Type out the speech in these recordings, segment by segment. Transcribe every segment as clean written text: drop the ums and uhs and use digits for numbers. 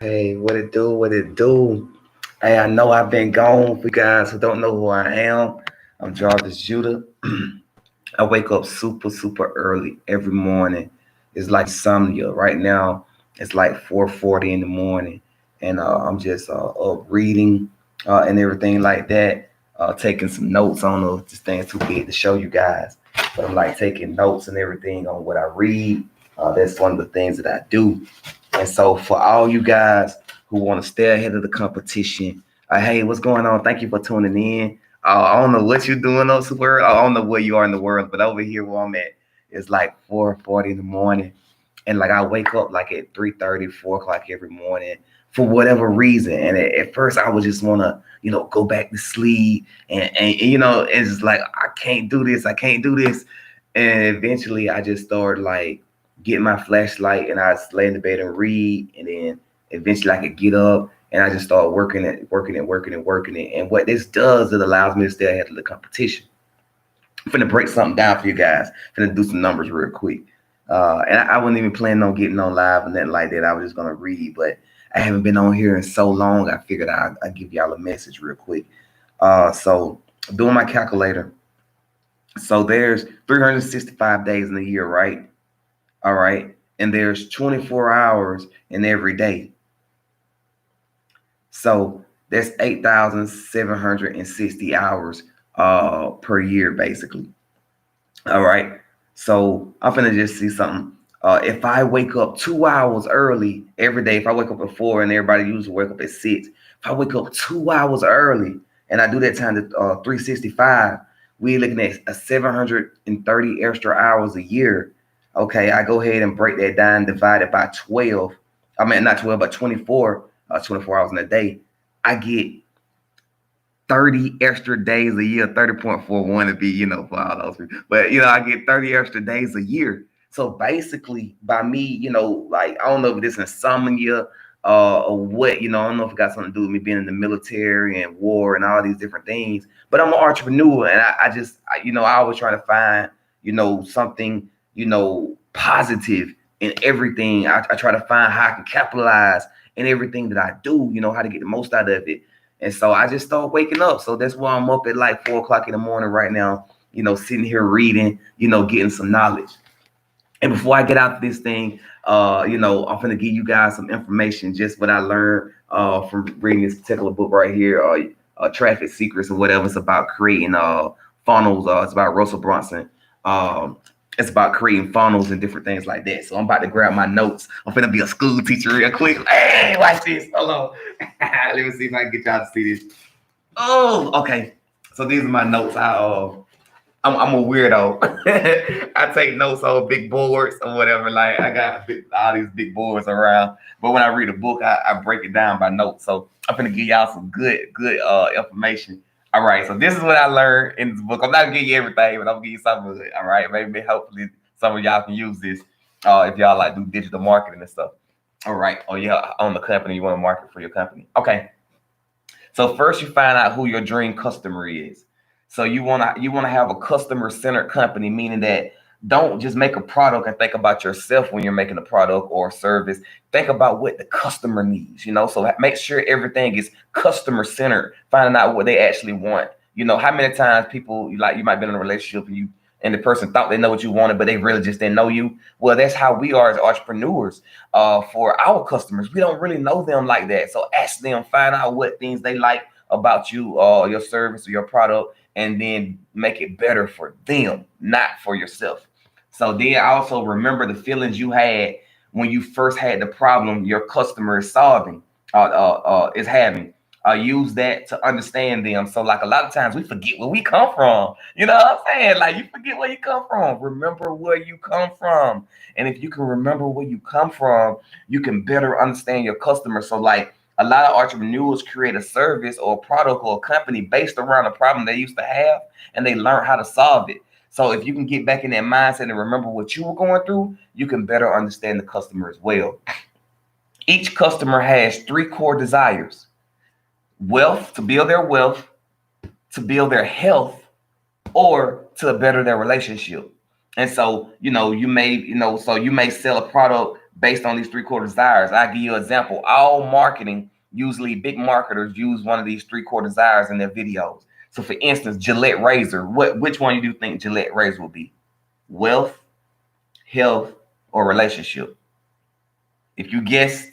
Hey, what it do? What it do? Hey, I know I've been gone. For you guys who don't know who I am, I'm Jarvis Judah. I wake up super, super early every morning. It's like insomnia. Right now, it's like 4:40 in the morning, and I'm just up reading and everything like that. Taking some notes. I don't know if this thing's too big to show you guys, but I'm like taking notes and everything on what I read. That's one of the things that I do. And so, for all you guys who want to stay ahead of the competition, hey, what's going on? Thank you for tuning in. I don't know what you're doing on Super. I don't know where you are in the world, but over here where I'm at, it's like 4:40 in the morning, and like I wake up like at 3:30, 4 o'clock every morning for whatever reason. And at first, I would just want to, go back to sleep, and it's just like I can't do this. I can't do this. And eventually, I just started like getting my flashlight, and I just lay in the bed and read, and then eventually I could get up and I just start working it, working it, working it, working it. And what this does, it allows me to stay ahead of the competition. I'm finna break something down for you guys. I'm finna do some numbers real quick. And I wasn't even planning on getting on live and nothing like that. I was just gonna read, but I haven't been on here in so long. I figured I'd give y'all a message real quick. So doing my calculator. So there's 365 days in a year, right? All right. And there's 24 hours in every day. So that's 8,760 hours per year, basically. All right. So I'm gonna just see something. If I wake up 2 hours early every day, if I wake up at 4 and everybody usually wake up at 6, if I wake up 2 hours early and I do that time to 365, we're looking at a 730 extra hours a year. Okay, I go ahead and break that down, divide it by 12. I mean, not 12, but 24, 24 hours in a day. I get 30 extra days a year, 30.41 to be, for all those people. But, I get 30 extra days a year. So basically, by me, like, I don't know if this is insomnia or what, I don't know if it got something to do with me being in the military and war and all these different things. But I'm an entrepreneur, and I always try to find, something, positive in everything. I try to find how I can capitalize in everything that I do, how to get the most out of it. And so I just started waking up. So that's why I'm up at like 4 o'clock in the morning right now, sitting here reading, getting some knowledge. And before I get out this thing, I'm gonna give you guys some information, just what I learned from reading this particular book right here, Traffic Secrets or whatever. It's about creating funnels. It's about Russell Brunson. It's about creating funnels and different things like that. So I'm about to grab my notes. I'm gonna be a school teacher real quick. Hey, watch this. Hold on. Let me see if I can get y'all to see this. Oh, okay. So these are my notes. I'm a weirdo. I take notes on big boards or whatever. Like I got all these big boards around. But when I read a book, I break it down by notes. So I'm gonna give y'all some good information. All right. So this is what I learned in this book. I'm not gonna give you everything, but I'm gonna give you some of it. All right. Maybe hopefully some of y'all can use this if y'all like do digital marketing and stuff. All right. Oh yeah, own the company. You want to market for your company. Okay. So first you find out who your dream customer is. So you wanna have a customer centered company, meaning that don't just make a product and think about yourself when you're making a product or a service. Think about what the customer needs. So make sure everything is customer centered. Finding out what they actually want. How many times people you might be in a relationship and the person thought they know what you wanted, but they really just didn't know you. Well, that's how we are as entrepreneurs. For our customers, we don't really know them like that. So ask them, find out what things they like about you, your service or your product, and then make it better for them, not for yourself. So then also remember the feelings you had when you first had the problem your customer is solving, is having. Use that to understand them. So like a lot of times we forget where we come from. You know what I'm saying? Like you forget where you come from. Remember where you come from. And if you can remember where you come from, you can better understand your customer. So like a lot of entrepreneurs create a service or a product or a company based around a problem they used to have, and they learn how to solve it. So if you can get back in that mindset and remember what you were going through, you can better understand the customer as well. Each customer has three core desires: wealth, to build their wealth, to build their health, or to better their relationship. And so, you may sell a product based on these three core desires. I'll give you an example. All marketing, usually big marketers use one of these three core desires in their videos. So for instance, Gillette razor, which one you do think Gillette razor will be? Wealth, health, or relationship? If you guessed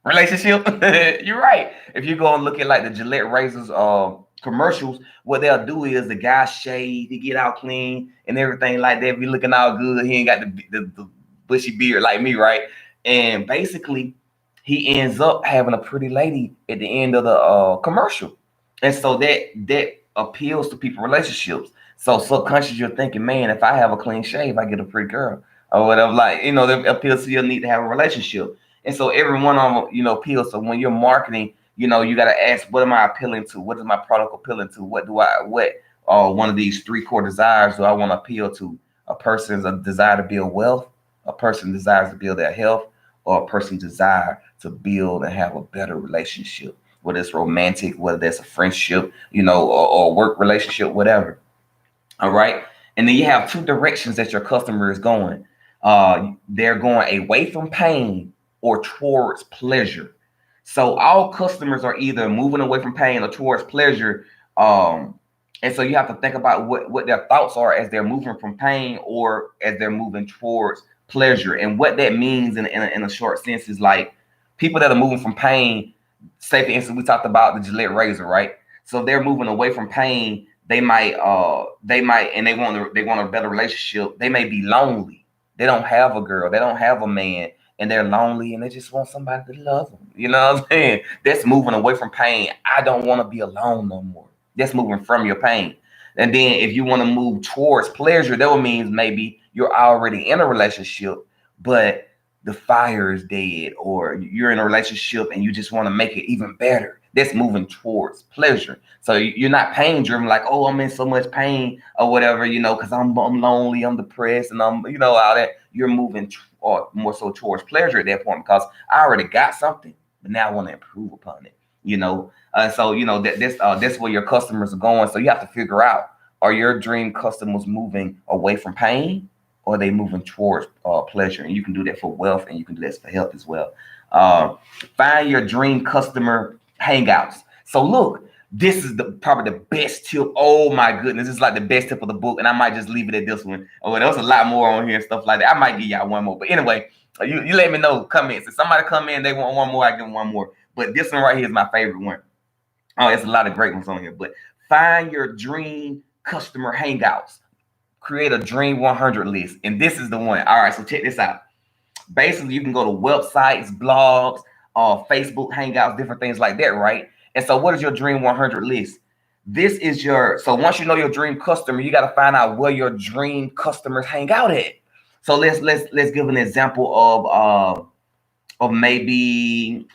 relationship, you're right. If you go and look at like the Gillette razors commercials, what they'll do is the guy shave, he get out clean and everything like that. Be looking all good. He ain't got the bushy beard like me, right? And basically, he ends up having a pretty lady at the end of the commercial, and so that appeals to people relationships. So subconscious, you're thinking, man, if I have a clean shave, I get a pretty girl or whatever. Like that appeals to your need to have a relationship. And so every one of them, appeals. So when you're marketing, you got to ask, what am I appealing to? What is my product appealing to? What one of these three core desires do I want to appeal to? A person's a desire to build wealth, a person desires to build their health, or a person desire to build and have a better relationship, whether it's romantic, whether that's a friendship, or work relationship, whatever. All right. And then you have two directions that your customer is going. They're going away from pain or towards pleasure. So all customers are either moving away from pain or towards pleasure. And so you have to think about what their thoughts are as they're moving from pain or as they're moving towards pleasure. And what that means in a short sense is like people that are moving from pain, say for instance, we talked about the Gillette razor, right? So if they're moving away from pain, they might and they want a better relationship. They may be lonely. They don't have a girl, they don't have a man, and they're lonely and they just want somebody to love them. You know what I'm saying? That's moving away from pain. I don't want to be alone no more. That's moving from your pain. And then if you want to move towards pleasure, that would mean maybe you're already in a relationship, but the fire is dead, or you're in a relationship and you just want to make it even better. That's moving towards pleasure. So you're not pain driven, like, oh, I'm in so much pain or whatever, because I'm lonely, I'm depressed, and I'm, all that. You're moving or more so towards pleasure at that point because I already got something, but now I want to improve upon it. So that's where your customers are going. So you have to figure out, are your dream customers moving away from pain, or are they moving towards pleasure? And you can do that for wealth, and you can do that for health as well. Find your dream customer hangouts. So look, this is probably the best tip. Oh my goodness, this is like the best tip of the book, and I might just leave it at this one. Oh, there's a lot more on here and stuff like that. I might give y'all one more, but anyway, you let me know. Comments. If somebody come in, they want one more, I give them one more. But this one right here is my favorite one. Oh, there's a lot of great ones on here, but find your dream customer hangouts. Create a Dream 100 list, and this is the one. All right, so check this out. Basically, you can go to websites, blogs, Facebook hangouts, different things like that, right? And so what is your Dream 100 list? This is so once you know your dream customer, you got to find out where your dream customers hang out at. So let's give an example of maybe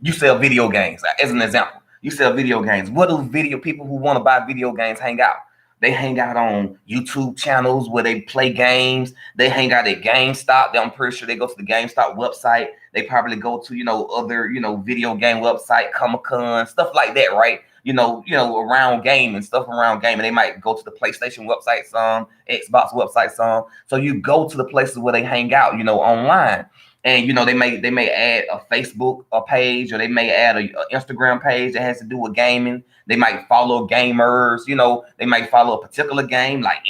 you sell video games as an example. You sell video games. What do people who want to buy video games hang out? They hang out on YouTube channels where they play games. They hang out at GameStop. I'm pretty sure they go to the GameStop website. They probably go to, other, video game website, Comic-Con, stuff like that, right? Around gaming, stuff around gaming. They might go to the PlayStation website some, Xbox website some. So you go to the places where they hang out, online. And they may add a Facebook page, or they may add a Instagram page that has to do with gaming. They might follow gamers, they might follow a particular game like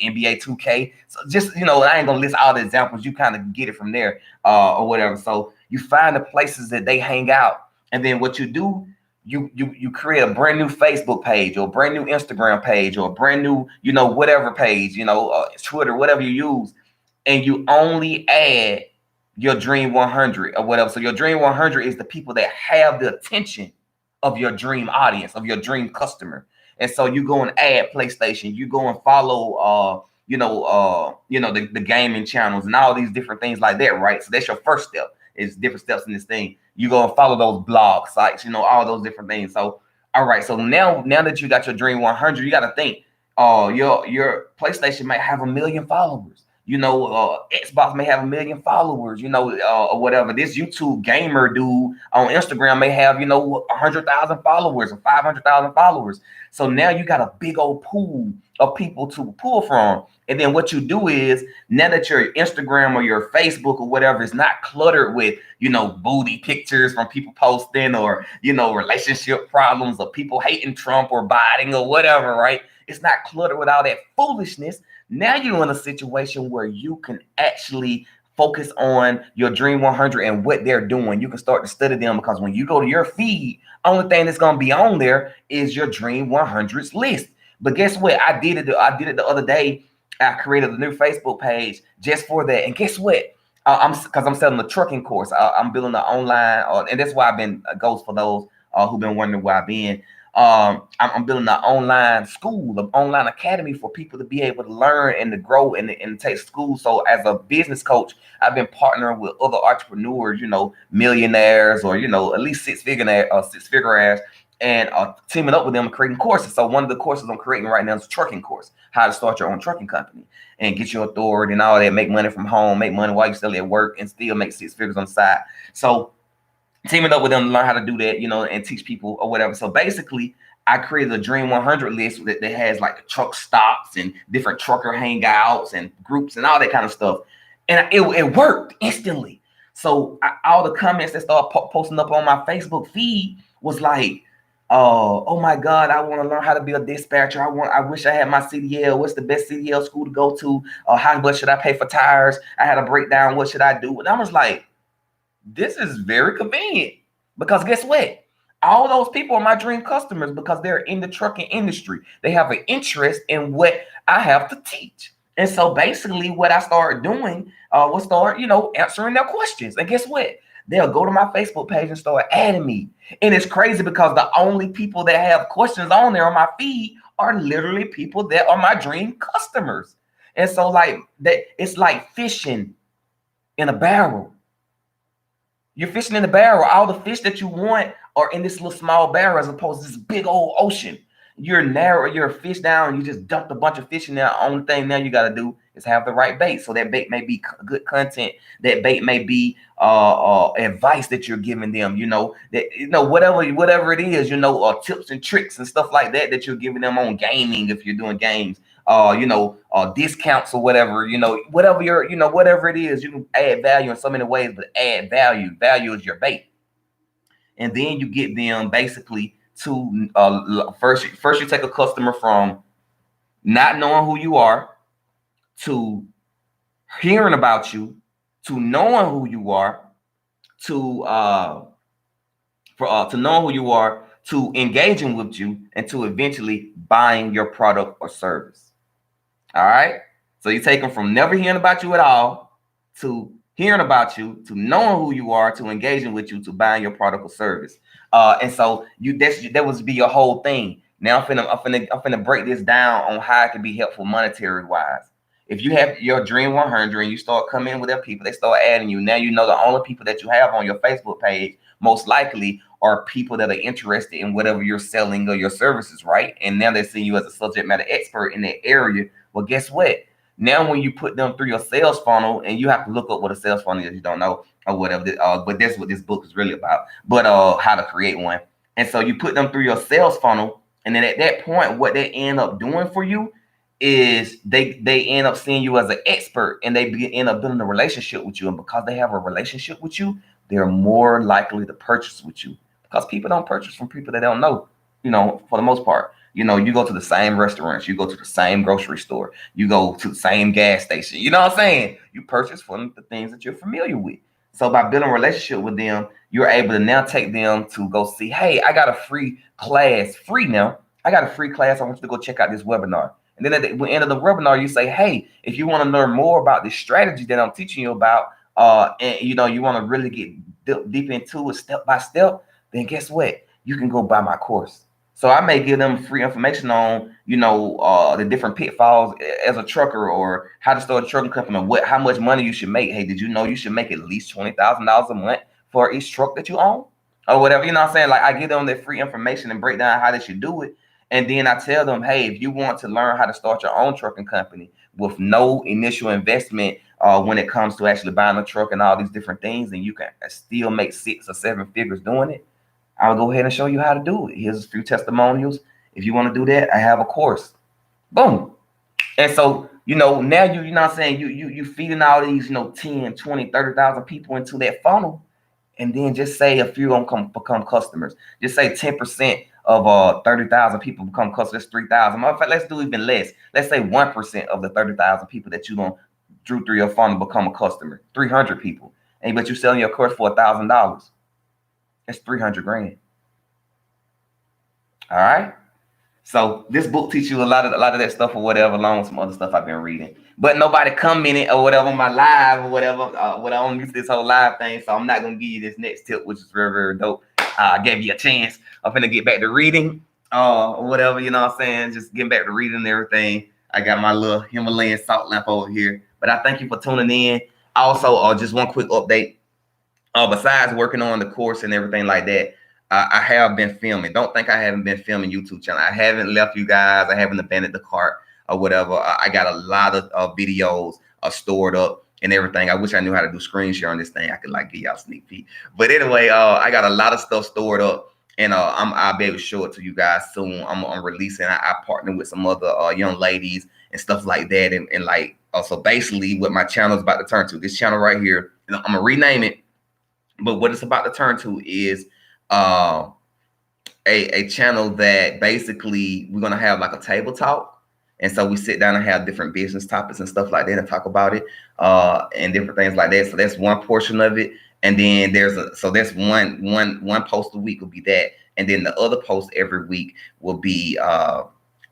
NBA 2K. So just, I ain't gonna list all the examples. You kind of get it from there or whatever. So you find the places that they hang out, and then what you do, you create a brand new Facebook page or a brand new Instagram page or a brand new, whatever page, Twitter, whatever you use, and you only add your Dream 100 or whatever. So your Dream 100 is the people that have the attention of your dream audience, of your dream customer. And so you go and add PlayStation, you go and follow the gaming channels and all these different things like that, right? So that's your first step. It's different steps in this thing. You go and follow those blog sites, all those different things. So all right, so now that you got your Dream 100, you got to think, your PlayStation might have 1 million followers. Xbox may have 1 million followers, or whatever. This YouTube gamer dude on Instagram may have, 100,000 followers or 500,000 followers. So now you got a big old pool of people to pull from. And then what you do is, now that your Instagram or your Facebook or whatever is not cluttered with, booty pictures from people posting, or, relationship problems, or people hating Trump or Biden or whatever, right? It's not cluttered with all that foolishness. Now you're in a situation where you can actually focus on your Dream 100 and what they're doing. You can start to study them, because when you go to your feed, only thing that's going to be on there is your Dream 100s list. But guess what? I did it the other day. I created a new Facebook page just for that. And guess what? I'm selling a trucking course. I'm building an online, and that's why I've been goes for those who've been wondering where I've been. I'm building an online school, an online academy for people to be able to learn and to grow and take school. So as a business coach, I've been partnering with other entrepreneurs, millionaires, or at least six figure and teaming up with them and creating courses. So one of the courses I'm creating right now is a trucking course, how to start your own trucking company and get your authority and all that, make money from home, make money while you're still at work, and still make six figures on the side. So teaming up with them to learn how to do that, and teach people or whatever. So basically, I created a Dream 100 list that has like the truck stops and different trucker hangouts and groups and all that kind of stuff. And it worked instantly. So all the comments that started posting up on my Facebook feed was like, oh my God, I want to learn how to be a dispatcher. I wish I had my CDL. What's the best CDL school to go to? How much should I pay for tires? I had a breakdown. What should I do? And I was like, this is very convenient, because guess what? All those people are my dream customers, because they're in the trucking industry. They have an interest in what I have to teach. And so basically what I started doing was start, answering their questions. And guess what? They'll go to my Facebook page and start adding me. And it's crazy, because the only people that have questions on there on my feed are literally people that are my dream customers. And so like that, it's like fishing in a barrel. You're fishing in the barrel. All the fish that you want are in this little small barrel, as opposed to this big old ocean. You're narrow, you're a fish down, and you just dumped a bunch of fish in there. Only thing now you got to do is have the right bait. So that bait may be good content. That bait may be advice that you're giving them. Whatever it is. Tips and tricks and stuff like that you're giving them on gaming, if you're doing games. Discounts or whatever. Whatever it is, you can add value in so many ways. But add value. Value is your bait, and then you get them basically to first you take a customer from not knowing who you are, to hearing about you, to knowing who you are, to knowing who you are, to engaging with you, and to eventually buying your product or service. All right. So you take them from never hearing about you at all, to hearing about you, to knowing who you are, to engaging with you, to buying your product or service. And so that would be your whole thing. Now I'm finna break this down on how it can be helpful monetary wise. If you have your Dream 100 and you start coming in with their people, they start adding you. Now you know the only people that you have on your Facebook page most likely are people that are interested in whatever you're selling or your services, right? And now they see you as a subject matter expert in that area. Well, guess what? Now, when you put them through your sales funnel, and you have to look up what a sales funnel is, you don't know, or whatever, but that's what this book is really about, but how to create one. And so you put them through your sales funnel, and then at that point, what they end up doing for you is they end up seeing you as an expert, and they end up building a relationship with you. And because they have a relationship with you, they're more likely to purchase with you, because people don't purchase from people they don't know, for the most part. You go to the same restaurants, you go to the same grocery store, you go to the same gas station. You know what I'm saying? You purchase from the things that you're familiar with. So by building a relationship with them, you're able to now take them to go see, hey, I got a free class, now. I got a free class. I want you to go check out this webinar. And then at the end of the webinar, you say, hey, if you want to learn more about this strategy that I'm teaching you about, and you want to really get deep into it step by step, then guess what? You can go buy my course. So I may give them free information on, the different pitfalls as a trucker, or how to start a trucking company, or how much money you should make. Hey, did you know you should make at least $20,000 a month for each truck that you own, or whatever? You know what I'm saying? Like, I give them that free information and break down how they should do it. And then I tell them, hey, if you want to learn how to start your own trucking company with no initial investment when it comes to actually buying a truck and all these different things, and you can still make 6 or 7 figures doing it, I'll go ahead and show you how to do it. Here's a few testimonials. If you want to do that, I have a course. Boom. And so now you know what I'm saying, you feeding all these, 10, 20, 30,000 people into that funnel. And then just say a few of them become customers. Just say 10% of 30,000 people become customers. 3,000. Matter of fact, let's do even less. Let's say 1% of the 30,000 people that you drew through your funnel become a customer. 300 people. And but you're selling your course for $1,000. That's 300 grand. All right. So this book teaches you a lot of that stuff or whatever, along with some other stuff I've been reading. But nobody commented or whatever on my live or whatever. What I don't use this whole live thing, so I'm not gonna give you this next tip, which is very, very dope. I gave you a chance. I'm gonna get back to reading, or whatever. You know what I'm saying? Just getting back to reading and everything. I got my little Himalayan salt lamp over here. But I thank you for tuning in. Also, just one quick update. Besides working on the course and everything like that, I have been filming. Don't think I haven't been filming YouTube channel. I haven't left you guys. I haven't abandoned the cart or whatever. I got a lot of videos stored up and everything. I wish I knew how to do screen share on this thing. I could like give y'all a sneak peek. But anyway, I got a lot of stuff stored up, and I'll be able to show it to you guys soon. I'm releasing. I partner with some other young ladies and stuff like that, and like so basically what my channel is about to turn to. This channel right here, I'm gonna rename it. But what it's about to turn to is a channel that basically we're gonna have like a table talk, and so we sit down and have different business topics and stuff like that and talk about it, and different things like that. So that's one portion of it, and then that's one post a week will be that, and then the other post every week will be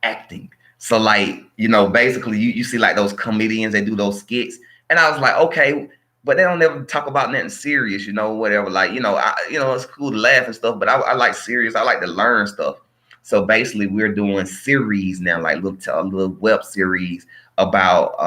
acting. So like basically you see like those comedians that do those skits, and I was like, okay. But they don't ever talk about nothing serious, whatever. Like, it's cool to laugh and stuff, but I like serious. I like to learn stuff. So basically, we're doing series now, like little web series about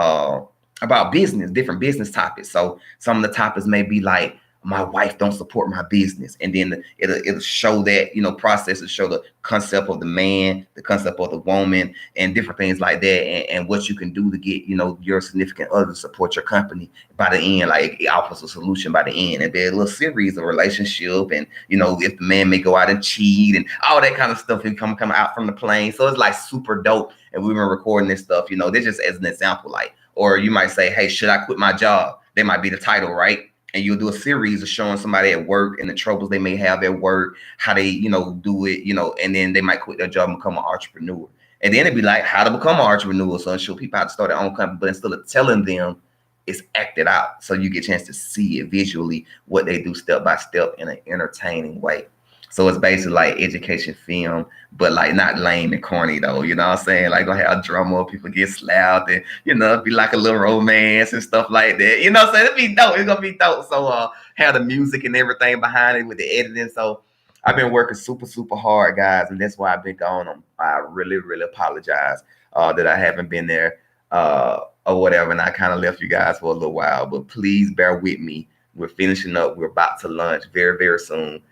business, different business topics. So some of the topics may be like, my wife don't support my business, and then it'll show that process to show the concept of the man, the concept of the woman, and different things like that, and what you can do to get your significant other to support your company. By the end, like it offers a solution by the end, and be a little series of relationship, and if the man may go out and cheat and all that kind of stuff, and come out from the plane. So it's like super dope, and we've been recording this stuff. This just as an example, like, or you might say, hey, should I quit my job? That might be the title, right? And you'll do a series of showing somebody at work and the troubles they may have at work, how they, do it, and then they might quit their job and become an entrepreneur. And then it'd be like how to become an entrepreneur. So show people how to start their own company, but instead of telling them, it's acted out. So you get a chance to see it visually, what they do step by step in an entertaining way. So it's basically like education film, but like not lame and corny though. You know what I'm saying? Like gonna have drama, people get slapped, and it'd be like a little romance and stuff like that. You know what I'm saying? It'd be dope. It's gonna be dope. So have the music and everything behind it with the editing. So I've been working super, super hard, guys, and that's why I've been gone. I really, really apologize that I haven't been there or whatever, and I kind of left you guys for a little while. But please bear with me. We're finishing up. We're about to launch very, very soon.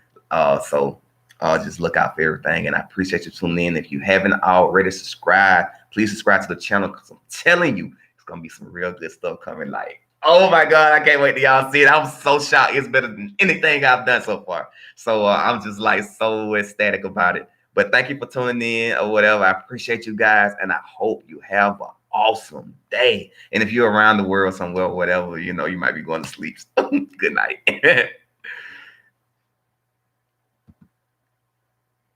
So just look out for everything, and I appreciate you tuning in. If you haven't already subscribed, please subscribe to the channel, because I'm telling you, it's gonna be some real good stuff coming. Like, oh my God, I can't wait till y'all see it. I'm so shocked. It's better than anything I've done so far. So I'm just like so ecstatic about it. But thank you for tuning in or whatever. I appreciate you guys, and I hope you have an awesome day. And if you're around the world somewhere or whatever, you might be going to sleep. Good night.